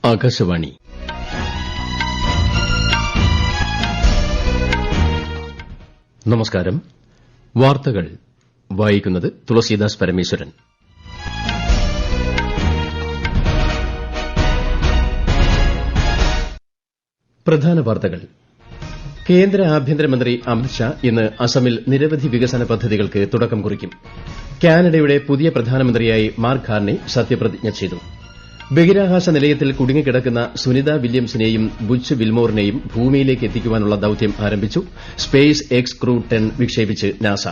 ആകാശവാണി നമസ്കാരം. വാർത്തകൾ വായിക്കുന്നത് തുളസീദാസ് പരമേശ്വരൻ. പ്രധാന വാർത്തകൾ. കേന്ദ്ര ആഭ്യന്തരമന്ത്രി അമിത്ഷാ ഇന്ന് അസമിൽ നിരവധി വികസന പദ്ധതികൾക്ക് തുടക്കം കുറിക്കും. കാനഡയുടെ പുതിയ പ്രധാനമന്ത്രിയായി മാർക്ക് കാർണി സത്യപ്രതിജ്ഞ ചെയ്തു. ബഹിരാകാശ നിലയത്തിൽ കുടുങ്ങിക്കിടക്കുന്ന സുനിത വില്യംസിനെയും ബുച്ച് വിൽമോറിനെയും ഭൂമിയിലേക്ക് എത്തിക്കാനുള്ള ദൌത്യം ആരംഭിച്ചു. സ്പേസ് എക്സ് ക്രൂ 10 വിക്ഷേപിച്ച് നാസ.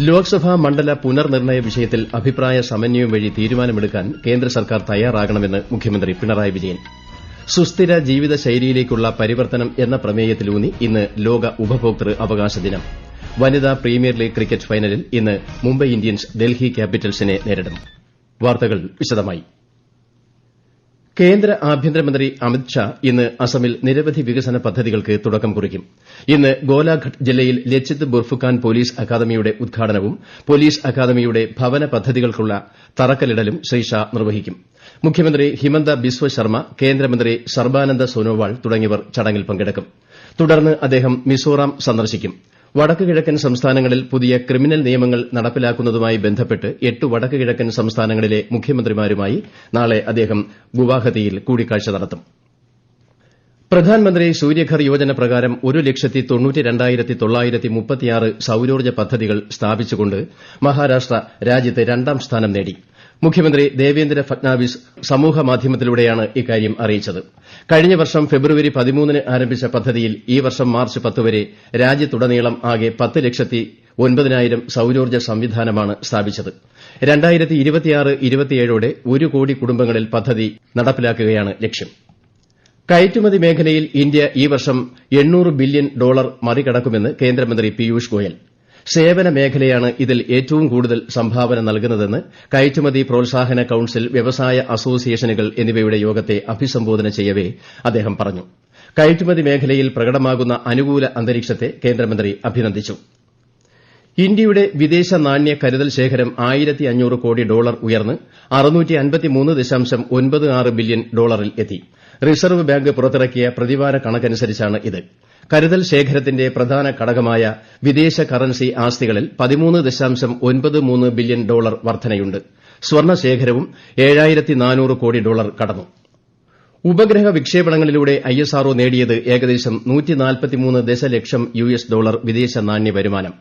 ലോക്സഭാ മണ്ഡല പുനർനിർണയ വിഷയത്തിൽ അഭിപ്രായ സമന്വയം വഴി തീരുമാനമെടുക്കാൻ കേന്ദ്ര സർക്കാർ തയ്യാറാകണമെന്ന് മുഖ്യമന്ത്രി പിണറായി വിജയൻ. സുസ്ഥിര ജീവിതശൈലിയിലേക്കുള്ള പരിവർത്തനം എന്ന പ്രമേയത്തിലൂന്നി ഇന്ന് ലോക ഉപഭോക്തൃ അവകാശ ദിനം. വനിതാ പ്രീമിയർ ലീഗ് ക്രിക്കറ്റ് ഫൈനലിൽ ഇന്ന് മുംബൈ ഇന്ത്യൻസ് ഡൽഹി ക്യാപിറ്റൽസിനെ നേരിടും. വാർത്തകൾ വിശദമായി. കേന്ദ്ര ആഭ്യന്തരമന്ത്രി അമിത്ഷാ ഇന്ന് അസമിൽ നിരവധി വികസന പദ്ധതികൾക്ക് തുടക്കം കുറിക്കും. ഇന്ന് ഗോലാഘട്ട് ജില്ലയിൽ ലച്ചിത് ബൊർഫുക്കാൻ പോലീസ് അക്കാദമിയുടെ ഉദ്ഘാടനവും പോലീസ് അക്കാദമിയുടെ ഭവന പദ്ധതികൾക്കുള്ള തറക്കല്ലിടലും ശ്രീ ഷാ നിർവഹിക്കും. മുഖ്യമന്ത്രി ഹിമന്ത ബിസ്വ ശർമ്മ, കേന്ദ്രമന്ത്രി സർബാനന്ദ സോനോവാൾ തുടങ്ങിയവർ ചടങ്ങിൽ പങ്കെടുക്കും. തുടർന്ന് അദ്ദേഹം മിസോറാം സന്ദർശിക്കും. വടക്ക് കിഴക്കൻ സംസ്ഥാനങ്ങളിൽ പുതിയ ക്രിമിനൽ നിയമങ്ങൾ നടപ്പിലാക്കുന്നതുമായി ബന്ധപ്പെട്ട് 8 വടക്ക് കിഴക്കൻ സംസ്ഥാനങ്ങളിലെ മുഖ്യമന്ത്രിമാരുമായി നാളെ അദ്ദേഹം ഗുവാഹത്തിയിൽ കൂടിക്കാഴ്ച നടത്തും. പ്രധാൻമന്ത്രി സൂര്യഘർ യോജന പ്രകാരം 1,92,936 സൌരോർജ്ജ പദ്ധതികൾ സ്ഥാപിച്ചുകൊണ്ട് മഹാരാഷ്ട്ര രാജ്യത്ത് 2ാം സ്ഥാനം നേടി. മുഖ്യമന്ത്രി ദേവേന്ദ്ര ഫട്നാവിസ് സമൂഹമാധ്യമത്തിലൂടെയാണ് ഇക്കാര്യം അറിയിച്ചത്. കഴിഞ്ഞ വർഷം ഫെബ്രുവരി 13-ന് ആരംഭിച്ച പദ്ധതിയിൽ ഈ വർഷം മാർച്ച് 10 വരെ രാജ്യത്തുടനീളം ആകെ 10,09,000 സൌരോർജ്ജ സംവിധാനമാണ് സ്ഥാപിച്ചത്. 2026-27 1 കോടി കുടുംബങ്ങളിൽ പദ്ധതി നടപ്പിലാക്കുകയാണ് ലക്ഷ്യം. കയറ്റുമതി മേഖലയിൽ ഇന്ത്യ ഈ വർഷം $800 ബില്യൺ മറികടക്കുമെന്ന് കേന്ദ്രമന്ത്രി പീയൂഷ് ഗോയൽ. സേവന മേഖലയാണ് ഇതിൽ ഏറ്റവും കൂടുതൽ സംഭാവന നൽകുന്നതെന്ന് കയറ്റുമതി പ്രോത്സാഹന കൌൺസിൽ, വ്യവസായ അസോസിയേഷനുകൾ എന്നിവയുടെ യോഗത്തെ അഭിസംബോധന ചെയ്യവെ അദ്ദേഹം പറഞ്ഞു. കയറ്റുമതി മേഖലയിൽ പ്രകടമാകുന്ന അനുകൂല അന്തരീക്ഷത്തെ കേന്ദ്രമന്ത്രി അഭിനന്ദിച്ചു. ഇന്ത്യയുടെ വിദേശ നാണ്യ കരുതൽ ശേഖരം $1,500 കോടി ഉയർന്ന് $653.96 ബില്യൺ എത്തി. റിസർവ് ബാങ്ക് പുറത്തിറക്കിയ പ്രതിവാര കണക്കനുസരിച്ചാണ് ഇത്. കരുതൽ ശേഖരത്തിന്റെ പ്രധാന ഘടകമായ വിദേശ കറൻസി ആസ്തികളിൽ $13.93 ബില്യൺ വർധനയുണ്ട്. സ്വർണ്ണ ശേഖരവും $7,400 കോടി കടന്നു. ഉപഗ്രഹ വിക്ഷേപണങ്ങളിലൂടെ ISRO നേടിയത് ഏകദേശം $143 ദശലക്ഷം വിദേശ നാണ്യ വരുമാനം.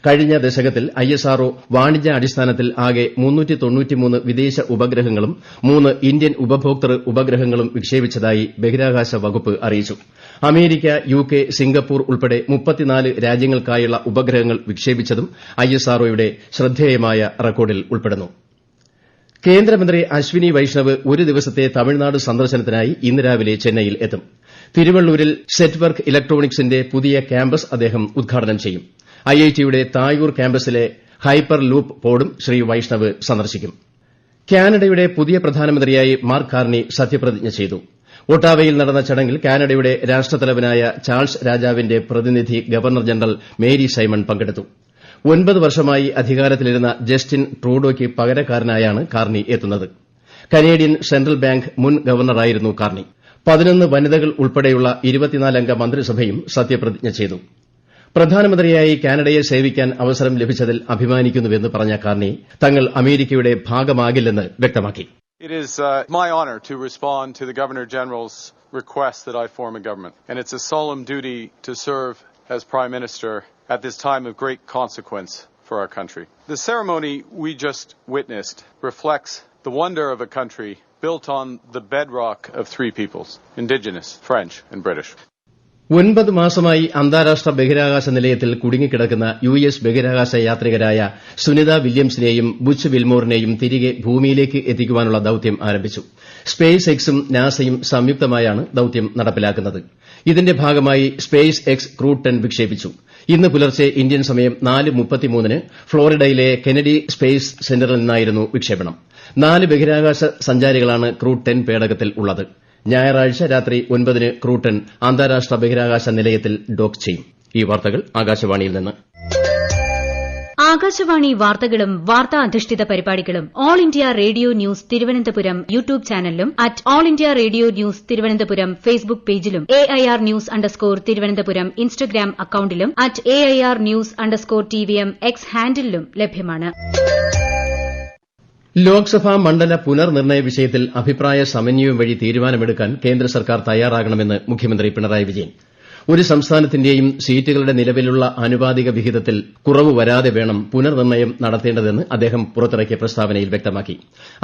കഴിഞ്ഞ ദശകത്തിൽ ISRO വാണിജ്യാടിസ്ഥാനത്തിൽ ആകെ 393 വിദേശ ഉപഗ്രഹങ്ങളും 3 ഇന്ത്യൻ ഉപഭോക്തൃ ഉപഗ്രഹങ്ങളും വിക്ഷേപിച്ചതായി ബഹിരാകാശ വകുപ്പ് അറിയിച്ചു. അമേരിക്ക, UK, സിംഗപ്പൂർ ഉൾപ്പെടെ 34 രാജ്യങ്ങൾക്കായുള്ള ഉപഗ്രഹങ്ങൾ വിക്ഷേപിച്ചതും ISROയുടെ ശ്രദ്ധേയമായ റെക്കോർഡിൽ ഉൾപ്പെടുന്നു. കേന്ദ്രമന്ത്രി അശ്വിനി വൈഷ്ണവ് ഒരു ദിവസത്തെ തമിഴ്നാട് സന്ദർശനത്തിനായി ഇന്ന് രാവിലെ ചെന്നൈയിൽ എത്തും. തിരുവള്ളൂരിൽ സെറ്റ്വർക്ക് ഇലക്ട്രോണിക്സിന്റെ പുതിയ ക്യാമ്പസ് അദ്ദേഹം ഉദ്ഘാടനം ചെയ്യും. IITയുടെ തായൂർ ക്യാമ്പസിലെ ഹൈപ്പർ ലൂപ്പ് പോഡും ശ്രീ വൈഷ്ണവ് സന്ദർശിക്കും. കാനഡയുടെ പുതിയ പ്രധാനമന്ത്രിയായി മാർക്ക് കാർണി സത്യപ്രതിജ്ഞ ചെയ്തു. ഒട്ടാവയിൽ നടന്ന ചടങ്ങിൽ കാനഡയുടെ രാഷ്ട്രത്തലവനായ ചാൾസ് രാജാവിന്റെ പ്രതിനിധി ഗവർണർ ജനറൽ മേരി സൈമൺ പങ്കെടുത്തു. 9 വർഷമായി അധികാരത്തിലിരുന്ന ജസ്റ്റിൻ ട്രൂഡോയ്ക്ക് പകരക്കാരനായാണ് കാർണി എത്തുന്നത്. കനേഡിയൻ സെൻട്രൽ ബാങ്ക് മുൻ ഗവർണറായിരുന്നു കാർണി. 11 വനിതകൾ ഉൾപ്പെടെയുള്ള 24-അംഗ മന്ത്രിസഭയും സത്യപ്രതിജ്ഞ ചെയ്തു. പ്രധാനമന്ത്രിയായി കാനഡയെ സേവിക്കാൻ അവസരം ലഭിച്ചതിൽ അഭിമാനിക്കുന്നുവെന്ന് പറഞ്ഞ കാർണി തങ്ങൾ അമേരിക്കയുടെ ഭാഗമാകില്ലെന്ന് വ്യക്തമാക്കി. It is my honor to respond to the Governor General's request that I form a government, and it's a solemn duty to serve as Prime Minister at this time of great consequence for our country. The ceremony we just witnessed reflects the wonder of a country built on the bedrock of 3 peoples, Indigenous, French, and British. 9 മാസമായി അന്താരാഷ്ട്ര ബഹിരാകാശ നിലയത്തിൽ കുടുങ്ങിക്കിടക്കുന്ന US ബഹിരാകാശ യാത്രികരായ Sunitha വില്യംസിനെയും Butch വിൽമോറിനെയും തിരികെ ഭൂമിയിലേക്ക് എത്തിക്കാനുള്ള ദൌത്യം ആരംഭിച്ചു. സ്പേസ് എക്സും നാസയും സംയുക്തമായാണ് ദൌത്യം നടപ്പിലാക്കുന്നത്. ഇതിന്റെ ഭാഗമായി സ്പേസ് എക്സ് ക്രൂ 10 വിക്ഷേപിച്ചു. ഇന്ന് പുലർച്ചെ ഇന്ത്യൻ സമയം 4:33-ന് ഫ്ലോറിഡയിലെ കെനഡി സ്പേസ് സെന്ററിൽ നിന്നായിരുന്നു വിക്ഷേപണം. 4 ബഹിരാകാശ സഞ്ചാരികളാണ് ക്രൂ 10 പേടകത്തിൽ ഉള്ളത്. ഞായറാഴ്ച രാത്രി 9-ന് ക്രൂ 10 അന്താരാഷ്ട്ര ബഹിരാകാശ നിലയത്തിൽ ഡോക്ക് ചെയ്യും. ഈ വാർത്തകൾ ആകാശവാണിയിൽ നിന്ന്. ആകാശവാണി വാർത്തകളും വാർത്താ അധിഷ്ഠിത പരിപാടികളും All India Radio news Thiruvananthapuram YouTube ചാനലിലും at All India Radio news Thiruvananthapuram Facebook പേജിലും AIR ന്യൂസ് _ തിരുവനന്തപുരം ഇൻസ്റ്റഗ്രാം അക്കൌണ്ടിലും at AIR news _ TVM X ഹാൻഡിലും ലഭ്യമാണ്. ലോക്സഭാ മണ്ഡല പുനർനിർണയ വിഷയത്തിൽ അഭിപ്രായ സമന്വയം വഴി തീരുമാനമെടുക്കാൻ കേന്ദ്ര സർക്കാർ തയ്യാറാകണമെന്ന് മുഖ്യമന്ത്രി പിണറായി വിജയൻ. ഒരു സംസ്ഥാനത്തിന്റെയും സീറ്റുകളുടെ നിലവിലുള്ള ആനുപാതിക വിഹിതത്തിൽ കുറവ് വരാതെ വേണം പുനർനിർണയം നടത്തേണ്ടതെന്ന് അദ്ദേഹം പുറത്തിറക്കിയ പ്രസ്താവനയിൽ വ്യക്തമാക്കി.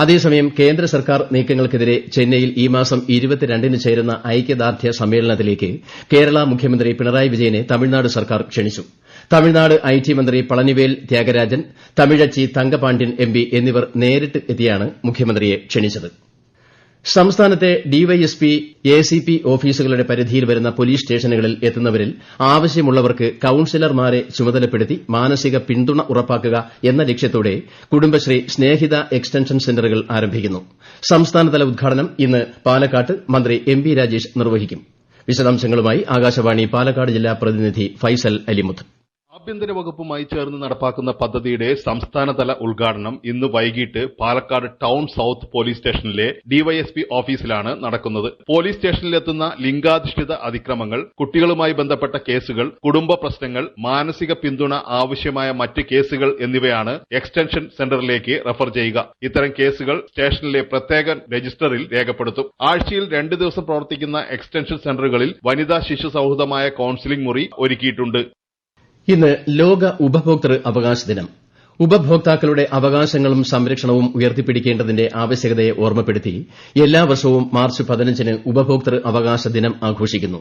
അതേസമയം കേന്ദ്ര സർക്കാർ നീക്കങ്ങൾക്കെതിരെ ചെന്നൈയിൽ ഈ മാസം 22-ന് ചേരുന്ന ഐക്യദാർഢ്യ സമ്മേളനത്തിലേക്ക് കേരള മുഖ്യമന്ത്രി പിണറായി വിജയനെ തമിഴ്നാട് സർക്കാർ ക്ഷണിച്ചു. തമിഴ്നാട് IT മന്ത്രി പളനിവേൽ ത്യാഗരാജൻ, തമിഴച്ചി തങ്കപാണ്ഡ്യൻ MP എന്നിവർ നേരിട്ട് എത്തിയാണ് മുഖ്യമന്ത്രിയെ ക്ഷണിച്ചത്. സംസ്ഥാനത്തെ DYSP, ACP ഓഫീസുകളുടെ പരിധിയിൽ വരുന്ന പോലീസ് സ്റ്റേഷനുകളിൽ എത്തുന്നവരിൽ ആവശ്യമുള്ളവർക്ക് കൌൺസിലർമാരെ ചുമതലപ്പെടുത്തി മാനസിക പിന്തുണ ഉറപ്പാക്കുക എന്ന ലക്ഷ്യത്തോടെ കുടുംബശ്രീ സ്നേഹിത എക്സ്റ്റൻഷൻ സെന്ററുകൾ ആരംഭിക്കുന്നു. സംസ്ഥാനതല ഉദ്ഘാടനം ഇന്ന് പാലക്കാട്ട് മന്ത്രി MP രാജേഷ് നിർവഹിക്കും. വിശദാംശങ്ങളുമായി ആകാശവാണി പാലക്കാട് ജില്ലാ പ്രതിനിധി ഫൈസൽ അലിമുത്ത്. ആഭ്യന്തര വകുപ്പുമായി ചേർന്ന് നടപ്പാക്കുന്ന പദ്ധതിയുടെ സംസ്ഥാനതല ഉദ്ഘാടനം ഇന്ന് വൈകിട്ട് പാലക്കാട് ടൌൺ സൌത്ത് പോലീസ് സ്റ്റേഷനിലെ DYSP ഓഫീസിലാണ് നടക്കുന്നത്. പോലീസ് സ്റ്റേഷനിലെത്തുന്ന ലിംഗാധിഷ്ഠിത അതിക്രമങ്ങൾ, കുട്ടികളുമായി ബന്ധപ്പെട്ട കേസുകൾ, കുടുംബ പ്രശ്നങ്ങൾ, മാനസിക പിന്തുണ ആവശ്യമായ മറ്റ് കേസുകൾ എന്നിവയാണ് എക്സ്റ്റൻഷൻ സെന്ററിലേക്ക് റഫർ ചെയ്യുക. ഇത്തരം കേസുകൾ സ്റ്റേഷനിലെ പ്രത്യേക രജിസ്റ്ററിൽ രേഖപ്പെടുത്തും. ആഴ്ചയിൽ 2 ദിവസം പ്രവർത്തിക്കുന്ന എക്സ്റ്റൻഷൻ സെന്ററുകളിൽ വനിതാ ശിശു സൌഹൃദമായ കൌൺസിലിംഗ് മുറി ഒരുക്കിയിട്ടുണ്ട്. ഇന്ന് ലോക ഉപഭോക്തൃ അവകാശ ദിനം. ഉപഭോക്താക്കളുടെ അവകാശങ്ങളും സംരക്ഷണവും ഉയർത്തിപ്പിടിക്കേണ്ടതിന്റെ ആവശ്യകതയെ ഓർമ്മപ്പെടുത്തി എല്ലാ വർഷവും മാർച്ച് 15-ന് ഉപഭോക്തൃ അവകാശ ദിനം ആഘോഷിക്കുന്നു.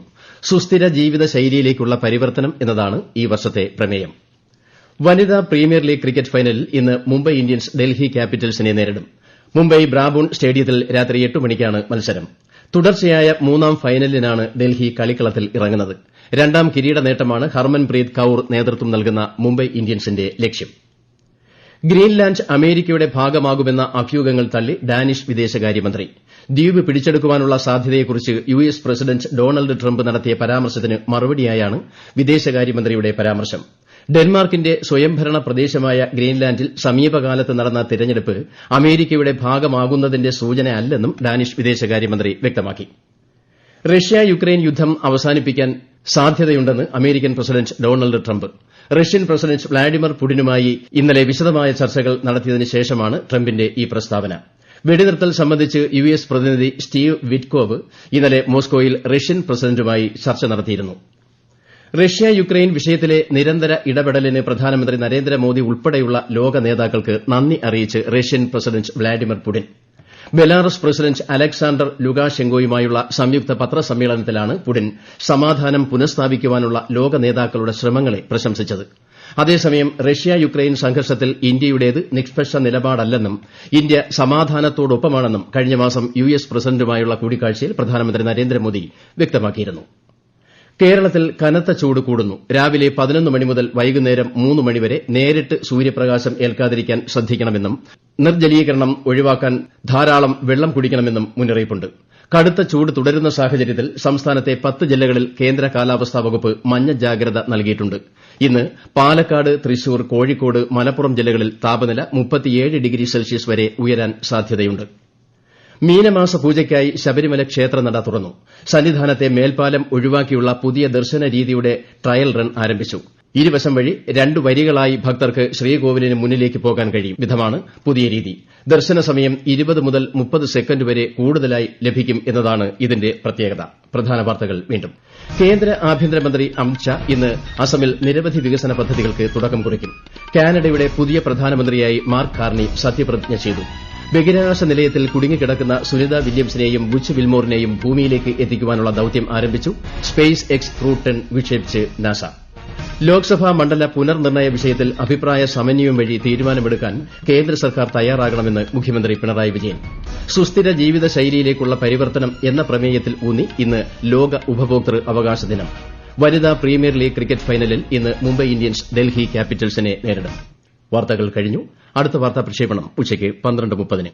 സുസ്ഥിര ജീവിത ശൈലിയിലേക്കുള്ള പരിവർത്തനം എന്നതാണ് ഈ വർഷത്തെ പ്രമേയം. വനിതാ പ്രീമിയർ ലീഗ് ക്രിക്കറ്റ് ഫൈനലിൽ ഇന്ന് മുംബൈ ഇന്ത്യൻസ് ഡൽഹി ക്യാപിറ്റൽസിനെ നേരിടും. മുംബൈ ബ്രാബോൺ സ്റ്റേഡിയത്തിൽ രാത്രി 8 മണിക്കാണ് മത്സരം. തുടർച്ചയായ 3ാം ഫൈനലിനാണ് ഡൽഹി കളിക്കളത്തിൽ ഇറങ്ങുന്നത്. 2ാം കിരീട നേട്ടമാണ് ഹർമൻപ്രീത് കൌർ നേതൃത്വം നൽകുന്ന മുംബൈ ഇന്ത്യൻസിന്റെ ലക്ഷ്യം. ഗ്രീൻലാൻഡ് അമേരിക്കയുടെ ഭാഗമാകുമെന്ന അഭ്യൂഹങ്ങൾ തള്ളി ഡാനിഷ് വിദേശകാര്യമന്ത്രി. ദ്വീപ് പിടിച്ചെടുക്കാനുള്ള സാധ്യതയെക്കുറിച്ച് US പ്രസിഡന്റ് ഡൊണാൾഡ് ട്രംപ് നടത്തിയ പരാമർശത്തിന് മറുപടിയായാണ് വിദേശകാര്യമന്ത്രിയുടെ പരാമർശം. ഡെൻമാർക്കിന്റെ സ്വയംഭരണ പ്രദേശമായ ഗ്രീൻലാൻഡിൽ സമീപകാലത്ത് നടന്ന തിരഞ്ഞെടുപ്പ് അമേരിക്കയുടെ ഭാഗമാകുന്നതിന്റെ സൂചനയല്ലെന്നും ഡാനിഷ് വിദേശകാര്യമന്ത്രി വ്യക്തമാക്കി. റഷ്യ യുക്രൈൻ യുദ്ധം അവസാനിപ്പിക്കാൻ സാധ്യതയുണ്ടെന്ന് American president Donald Trump. Russian president Vladimir പുടിനുമായി ഇന്നലെ വിശദമായ ചർച്ചകൾ നടത്തിയതിനു ശേഷമാണ് ട്രംപിന്റെ ഈ പ്രസ്താവന. വെടിനിർത്തൽ സംബന്ധിച്ച് US പ്രതിനിധി സ്റ്റീവ് വിറ്റ്കോവ് ഇന്നലെ മോസ്കോയിൽ റഷ്യൻ പ്രസിഡന്റുമായി ചർച്ച നടത്തിയിരുന്നു. റഷ്യ യുക്രൈൻ വിഷയത്തിലെ നിരന്തര ഇടപെടലിന് പ്രധാനമന്ത്രി നരേന്ദ്രമോദി ഉൾപ്പെടെയുള്ള ലോക നേതാക്കൾക്ക് നന്ദി അറിയിച്ച് Russian president Vladimir Putin. Belarus president Alexander ലുകാഷെങ്കോയുമായുള്ള സംയുക്ത പത്രസമ്മേളനത്തിലാണ് പുടിൻ സമാധാനം പുനഃസ്ഥാപിക്കുവാനുള്ള ലോക നേതാക്കളുടെ ശ്രമങ്ങളെ പ്രശംസിച്ചത്. അതേസമയം റഷ്യ യുക്രൈൻ സംഘർഷത്തിൽ ഇന്ത്യയുടേത് നിഷ്പക്ഷ നിലപാടല്ലെന്നും ഇന്ത്യ സമാധാനത്തോടൊപ്പമാണെന്നും കഴിഞ്ഞ മാസം US പ്രസിഡന്റുമായുള്ള കൂടിക്കാഴ്ചയിൽ പ്രധാനമന്ത്രി നരേന്ദ്രമോദി വ്യക്തമാക്കിയിരുന്നു. കേരളത്തിൽ കനത്ത ചൂട് കൂടുന്നു. രാവിലെ 11 മണി മുതൽ വൈകുന്നേരം 3 മണി വരെ നേരിട്ട് സൂര്യപ്രകാശം ഏൽക്കാതിരിക്കാൻ ശ്രദ്ധിക്കണമെന്നും നിർജ്ജലീകരണം ഒഴിവാക്കാൻ ധാരാളം വെള്ളം കുടിക്കണമെന്നും മുന്നറിയിപ്പുണ്ട്. കടുത്ത ചൂട് തുടരുന്ന സാഹചര്യത്തിൽ സംസ്ഥാനത്തെ 10 ജില്ലകളിൽ കേന്ദ്ര കാലാവസ്ഥാ വകുപ്പ് മഞ്ഞ ജാഗ്രത നൽകിയിട്ടുണ്ട്. ഇന്ന് പാലക്കാട്, തൃശൂർ, കോഴിക്കോട്, മലപ്പുറം ജില്ലകളിൽ താപനില 37 ഡിഗ്രി സെൽഷ്യസ് വരെ ഉയരാൻ സാധ്യതയുണ്ട്. മീനമാസ പൂജയ്ക്കായി ശബരിമല ക്ഷേത്രനട തുറന്നു. സന്നിധാനത്തെ മേൽപ്പാലം ഒഴിവാക്കിയുള്ള പുതിയ ദർശന രീതിയുടെ ട്രയൽ റൺ ആരംഭിച്ചു. ഇരുവശം വഴി 2 വരികളായി ഭക്തർക്ക് ശ്രീകോവിലിന് മുന്നിലേക്ക് പോകാൻ കഴിയും വിധമാണ് പുതിയ രീതി. ദർശന സമയം 20 മുതൽ 30 സെക്കൻഡ് വരെ കൂടുതലായി ലഭിക്കും എന്നതാണ് ഇതിന്റെ പ്രത്യേകത. പ്രധാന വാർത്തകൾ വീണ്ടും. കേന്ദ്ര ആഭ്യന്തരമന്ത്രി അമിത്ഷാ ഇന്ന് അസമിൽ നിരവധി വികസന പദ്ധതികൾക്ക് തുടക്കം കുറിക്കും. കാനഡയുടെ പുതിയ പ്രധാനമന്ത്രിയായി മാർക്ക് കാർണി സത്യപ്രതിജ്ഞ ചെയ്തു. ബഹിരാകാശ നിലയത്തിൽ കുടുങ്ങിക്കിടക്കുന്ന സുനിത വില്യംസിനെയും ബുച്ച് വിൽമോറിനെയും ഭൂമിയിലേക്ക് എത്തിക്കുവാനുള്ള ദൌത്യം ആരംഭിച്ചു. സ്പേസ് എക്സ് ക്രൂ 10 വിക്ഷേപിച്ച് നാസ. ലോക്സഭാ മണ്ഡല പുനർനിർണയ വിഷയത്തിൽ അഭിപ്രായ സമന്വയം വഴി തീരുമാനമെടുക്കാൻ കേന്ദ്ര സർക്കാർ തയ്യാറാകണമെന്ന് മുഖ്യമന്ത്രി പിണറായി വിജയൻ. സുസ്ഥിര ജീവിത ശൈലിയിലേക്കുള്ള പരിവർത്തനം എന്ന പ്രമേയത്തിൽ ഊന്നി ഇന്ന് ലോക ഉപഭോക്തൃ അവകാശ ദിനം. വനിതാ പ്രീമിയർ ലീഗ് ക്രിക്കറ്റ് ഫൈനലിൽ ഇന്ന് മുംബൈ ഇന്ത്യൻസ് ഡൽഹി ക്യാപിറ്റൽസിനെ നേരിടും. വാർത്തകൾ കഴിഞ്ഞു. അടുത്ത വാർത്താ പ്രക്ഷേപണം ഉച്ചയ്ക്ക് 12:30-ന്.